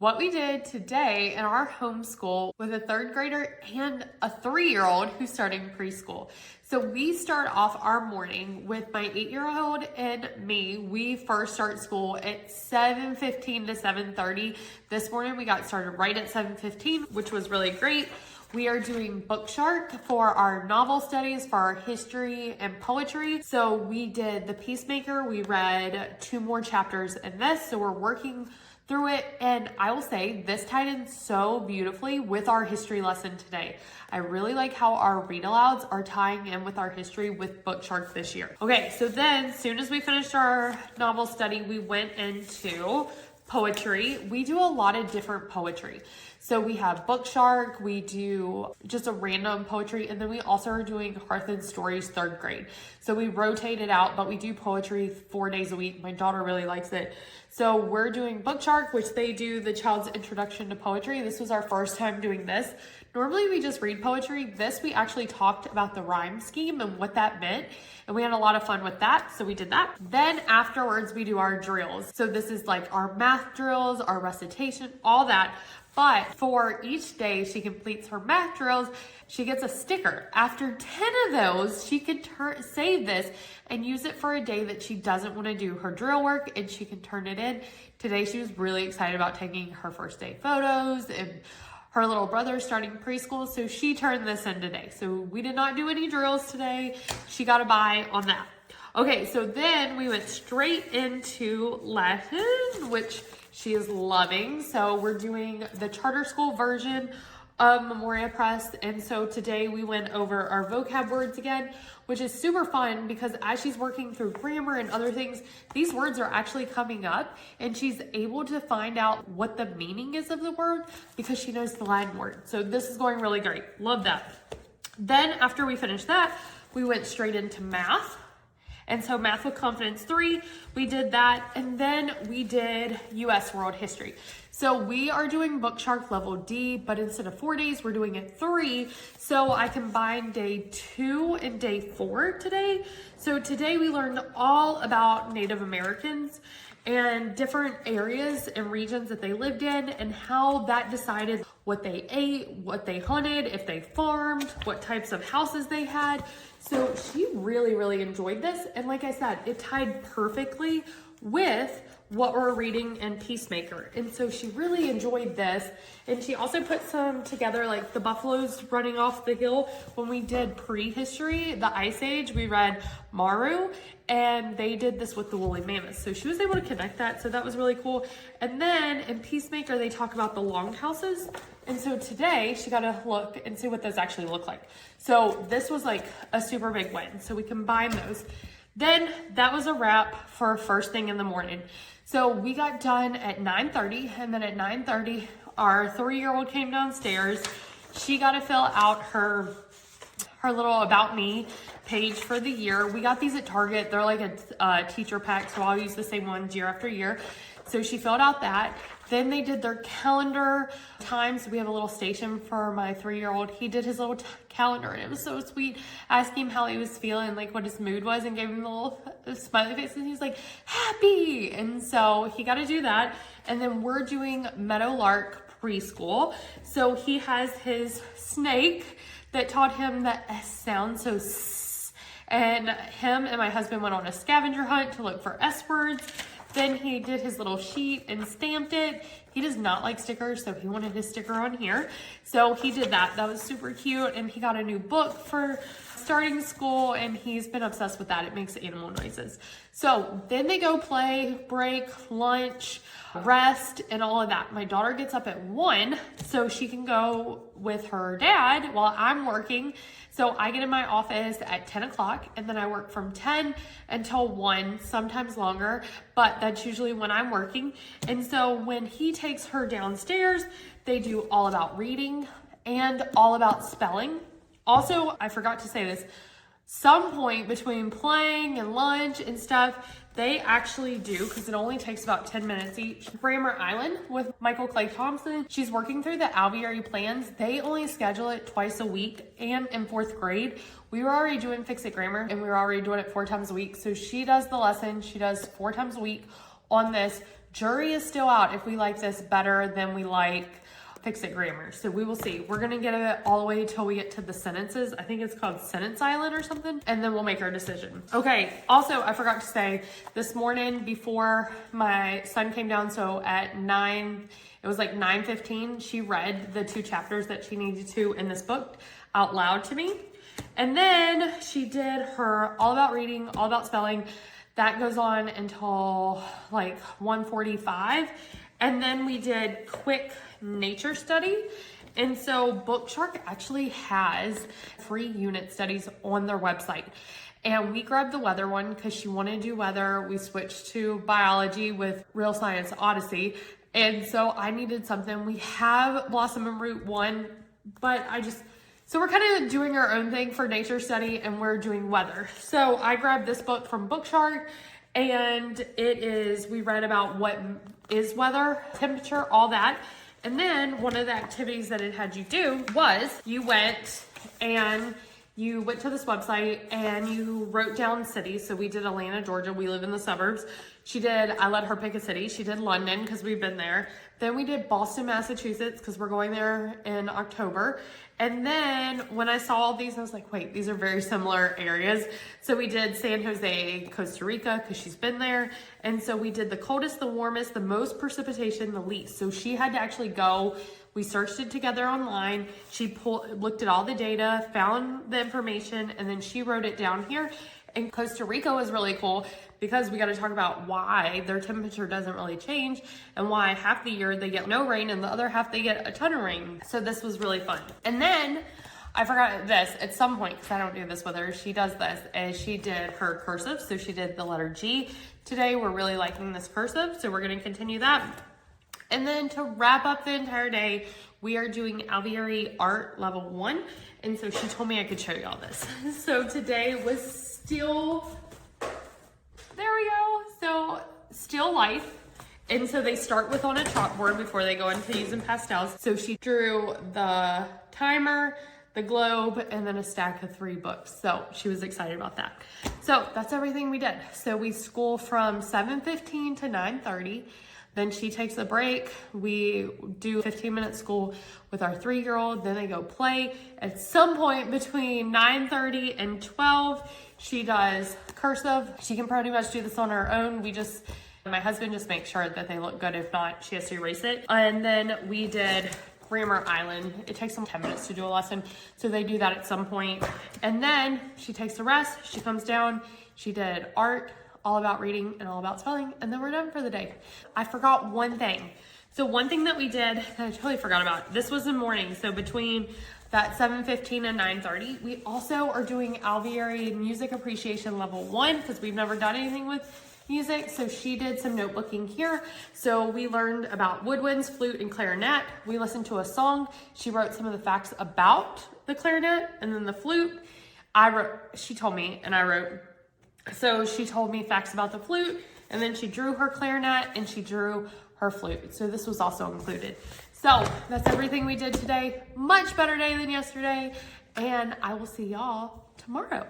What we did today in our homeschool with a third grader and a 3-year-old who's starting preschool. So we start off our morning with my 8-year-old and me. We first start school at 7:15 to 7:30. This morning we got started right at 7:15, which was really great. We are doing Book Shark for our novel studies, for our history and poetry. So we did the Peacemaker. We read 2 more chapters in this. So we're working through it, and I will say this tied in so beautifully with our history lesson today. I really like how our read alouds are tying in with our history with Book Shark this year. Okay, so then as soon as we finished our novel study, we went into poetry. We do a lot of different poetry. So we have Book Shark, we do just a random poetry, and then we also are doing Hearth and Stories 3rd grade. So we rotate it out, but we do poetry 4 days a week. My daughter really likes it. So we're doing Book Shark, which they do the child's introduction to poetry. This was our first time doing this. Normally we just read poetry. This we actually talked about the rhyme scheme and what that meant. And we had a lot of fun with that. So we did that. Then afterwards we do our drills. So this is like our math drills, our recitation, all that. But for each day she completes her math drills, she gets a sticker. After 10 of those, she can save this and use it for a day that she doesn't want to do her drill work, and she can turn it in. Today she was really excited about taking her first day photos, and her little brother's starting preschool, so she turned this in today. So we did not do any drills today. She got a buy on that. Okay, so then we went straight into Latin, which she is loving. So we're doing the charter school version of Memoria Press. And so today we went over our vocab words again, which is super fun because as she's working through grammar and other things, these words are actually coming up and she's able to find out what the meaning is of the word because she knows the Latin word. So this is going really great. Love that. Then after we finished that, we went straight into math. And so Math with Confidence 3, we did that. And then we did US World History. So we are doing Book Shark Level D, but instead of 4 days, we're doing it 3. So I combined day 2 and day 4 today. So today we learned all about Native Americans and different areas and regions that they lived in and how that decided what they ate, what they hunted, if they farmed, what types of houses they had. So she really, really enjoyed this. And like I said, it tied perfectly with what we're reading in Peacemaker. And so she really enjoyed this. And she also put some together, like the buffaloes running off the hill. When we did prehistory, the Ice Age, we read Maru, and they did this with the woolly mammoths. So she was able to connect that. So that was really cool. And then in Peacemaker, they talk about the longhouses. And so today she got to look and see what those actually look like. So this was like a super big win. So we combined those. Then that was a wrap for first thing in the morning. So we got done at 9:30, and then at 9:30, our 3-year-old came downstairs. She got to fill out her little About Me page for the year. We got these at Target. They're like a teacher pack, so I'll use the same ones year after year. So she filled out that. Then they did their calendar times. We have a little station for my 3-year-old. He did his little calendar, and it was so sweet. I asked him how he was feeling, like what his mood was, and gave him a little smiley face, and he's like, happy. And so he got to do that. And then we're doing Meadowlark Preschool. So he has his snake that taught him the S sound, so S. And him and my husband went on a scavenger hunt to look for S words. Then he did his little sheet and stamped it. He does not like stickers, so he wanted his sticker on here. So he did that. That was super cute. And he got a new book for starting school, and he's been obsessed with that. It makes animal noises. So then they go play, break, lunch, rest, and all of that. My daughter gets up at 1 so she can go with her dad while I'm working. So I get in my office at 10 o'clock, and then I work from 10 until 1, sometimes longer, but that's usually when I'm working. And so when he takes her downstairs, they do all about reading and all about spelling. Also, I forgot to say this, some point between playing and lunch and stuff, they actually do, because it only takes about 10 minutes each, Grammar Island with Michael Clay Thompson. She's working through the alveary plans. They only schedule it twice a week, and in 4th grade, we were already doing Fix It Grammar, and we were already doing it 4 times a week. So she does the lesson, she does 4 times a week on this jury is still out if we like this better than we like Fix It Grammar. So we will see. We're gonna get it all the way till we get to the sentences. I think it's called Sentence Island or something, and then we'll make our decision. Okay, also I forgot to say, this morning before my son came down, so at 9, it was like 9:15, she read the 2 chapters that she needed to in this book out loud to me. And then she did her All About Reading, All About Spelling. That goes on until like 1:45. And then we did quick nature study. And so Bookshark actually has free unit studies on their website. And we grabbed the weather one because she wanted to do weather. We switched to biology with Real Science Odyssey. And so I needed something. We have Blossom and Root 1, but so we're kind of doing our own thing for nature study, and we're doing weather. So I grabbed this book from Bookshark, and we read about what is weather, temperature, all that. And then one of the activities that it had you do was you went to this website and you wrote down cities. So we did Atlanta, Georgia. We live in the suburbs. I let her pick a city. She did London because we've been there. Then we did Boston, Massachusetts because we're going there in October. And then when I saw all these, I was like, wait, these are very similar areas. So we did San Jose, Costa Rica, because she's been there. And so we did the coldest, the warmest, the most precipitation, the least. So she had to actually go. We searched it together online. She looked at all the data, found the information, and then she wrote it down here. And Costa Rica was really cool because we got to talk about why their temperature doesn't really change and why half the year they get no rain and the other half they get a ton of rain. So this was really fun. And then I forgot this at some point, because I don't do this with her. She does this, and she did her cursive. So she did the letter G. Today we're really liking this cursive, so we're going to continue that. And then to wrap up the entire day, we are doing Alvieri Art Level 1. And so she told me I could show you all this. So today was still life. And so they start with on a chalkboard before they go into using pastels. So she drew the timer, the globe, and then a stack of 3 books. So she was excited about that. So that's everything we did. So we school from 7:15 to 9:30. Then she takes a break. We do 15-minute school with our 3-year-old. Then they go play. At some point between 9:30 and 12, she does cursive. She can pretty much do this on her own. My husband just makes sure that they look good. If not, she has to erase it. And then we did Grammar Island. It takes them 10 minutes to do a lesson. So they do that at some point. And then she takes a rest. She comes down. She did art, All About Reading, and All About Spelling, and then we're done for the day. I forgot one thing. So one thing that we did that I totally forgot about, this was in the morning. So between that 7:15 and 9:30, we also are doing Alvieri Music Appreciation Level 1 because we've never done anything with music. So she did some notebooking here. So we learned about woodwinds, flute, and clarinet. We listened to a song. She wrote some of the facts about the clarinet and then the flute. She told me, and I wrote. So she told me facts about the flute, and then she drew her clarinet and she drew her flute. So this was also included. So that's everything we did today. Much better day than yesterday. And I will see y'all tomorrow.